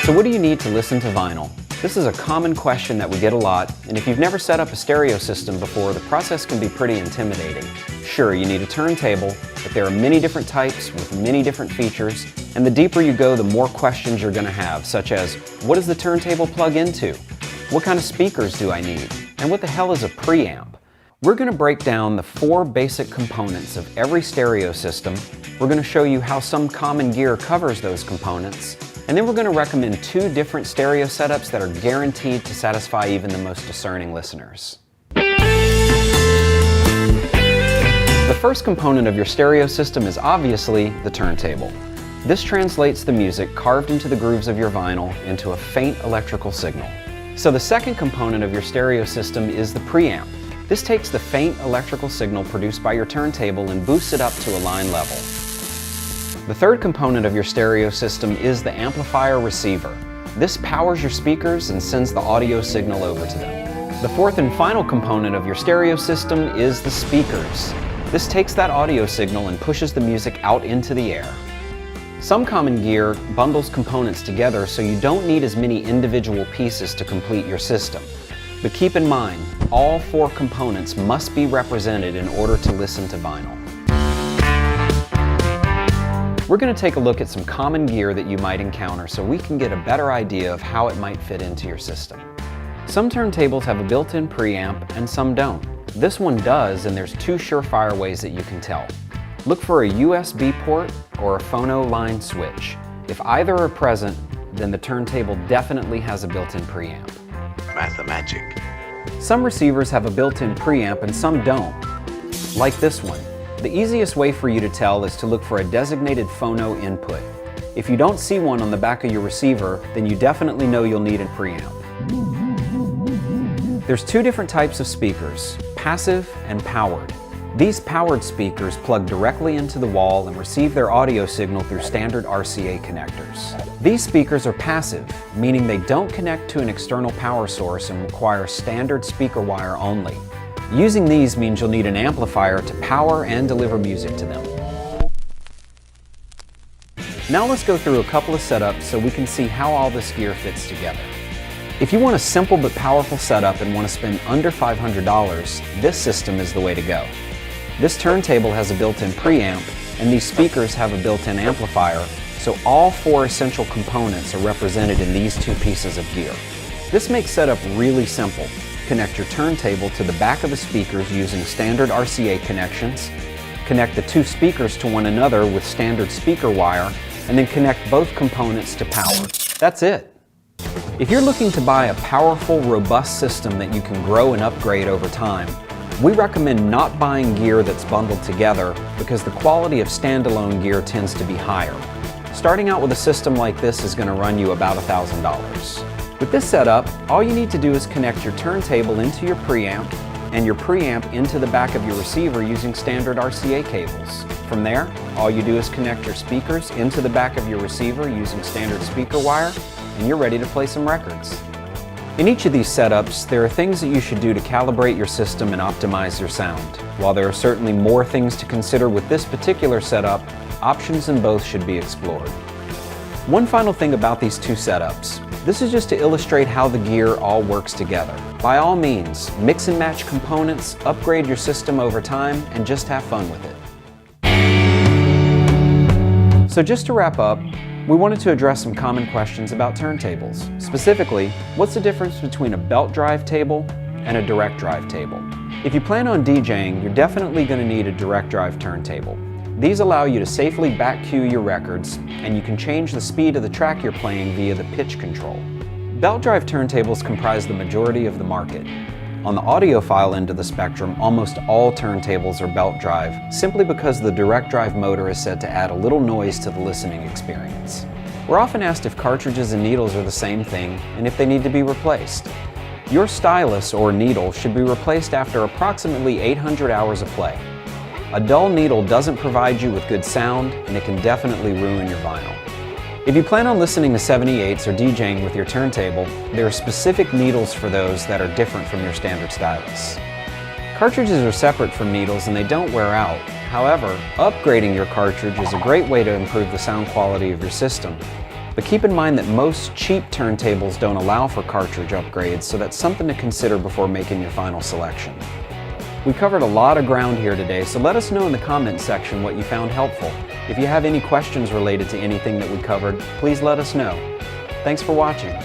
So what do you need to listen to vinyl? This is a common question that we get a lot, and if you've never set up a stereo system before, the process can be pretty intimidating. Sure, you need a turntable, but there are many different types with many different features, and the deeper you go, the more questions you're going to have, such as, what does the turntable plug into? What kind of speakers do I need? And what the hell is a preamp? We're going to break down the 4 basic components of every stereo system. We're going to show you how some common gear covers those components, and then we're going to recommend 2 different stereo setups that are guaranteed to satisfy even the most discerning listeners. The first component of your stereo system is obviously the turntable. This translates the music carved into the grooves of your vinyl into a faint electrical signal. So the second component of your stereo system is the preamp. This takes the faint electrical signal produced by your turntable and boosts it up to a line level. The third component of your stereo system is the amplifier receiver. This powers your speakers and sends the audio signal over to them. The fourth and final component of your stereo system is the speakers. This takes that audio signal and pushes the music out into the air. Some common gear bundles components together so you don't need as many individual pieces to complete your system. But keep in mind, all 4 components must be represented in order to listen to vinyl. We're going to take a look at some common gear that you might encounter so we can get a better idea of how it might fit into your system. Some turntables have a built-in preamp and some don't. This one does, and there's 2 surefire ways that you can tell. Look for a USB port or a phono line switch. If either are present, then the turntable definitely has a built-in preamp. Mathemagic. Some receivers have a built-in preamp and some don't, like this one. The easiest way for you to tell is to look for a designated phono input. If you don't see one on the back of your receiver, then you definitely know you'll need a preamp. There's 2 different types of speakers, passive and powered. These powered speakers plug directly into the wall and receive their audio signal through standard RCA connectors. These speakers are passive, meaning they don't connect to an external power source and require standard speaker wire only. Using these means you'll need an amplifier to power and deliver music to them. Now let's go through a couple of setups so we can see how all this gear fits together. If you want a simple but powerful setup and want to spend under $500, this system is the way to go. This turntable has a built-in preamp, and these speakers have a built-in amplifier, so all 4 essential components are represented in these 2 pieces of gear. This makes setup really simple. Connect your turntable to the back of the speakers using standard RCA connections, connect the 2 speakers to one another with standard speaker wire, and then connect both components to power. That's it. If you're looking to buy a powerful, robust system that you can grow and upgrade over time, we recommend not buying gear that's bundled together because the quality of standalone gear tends to be higher. Starting out with a system like this is going to run you about $1,000. With this setup, all you need to do is connect your turntable into your preamp and your preamp into the back of your receiver using standard RCA cables. From there, all you do is connect your speakers into the back of your receiver using standard speaker wire, and you're ready to play some records. In each of these setups, there are things that you should do to calibrate your system and optimize your sound. While there are certainly more things to consider with this particular setup, options in both should be explored. One final thing about these 2 setups. This is just to illustrate how the gear all works together. By all means, mix and match components, upgrade your system over time, and just have fun with it. So just to wrap up, we wanted to address some common questions about turntables. Specifically, what's the difference between a belt drive table and a direct drive table? If you plan on DJing, you're definitely going to need a direct drive turntable. These allow you to safely back cue your records, and you can change the speed of the track you're playing via the pitch control. Belt drive turntables comprise the majority of the market. On the audiophile end of the spectrum, almost all turntables are belt drive, simply because the direct drive motor is said to add a little noise to the listening experience. We're often asked if cartridges and needles are the same thing, and if they need to be replaced. Your stylus or needle should be replaced after approximately 800 hours of play. A dull needle doesn't provide you with good sound, and it can definitely ruin your vinyl. If you plan on listening to 78s or DJing with your turntable, there are specific needles for those that are different from your standard stylus. Cartridges are separate from needles and they don't wear out. However, upgrading your cartridge is a great way to improve the sound quality of your system. But keep in mind that most cheap turntables don't allow for cartridge upgrades, so that's something to consider before making your final selection. We covered a lot of ground here today, so let us know in the comments section what you found helpful. If you have any questions related to anything that we covered, please let us know. Thanks for watching.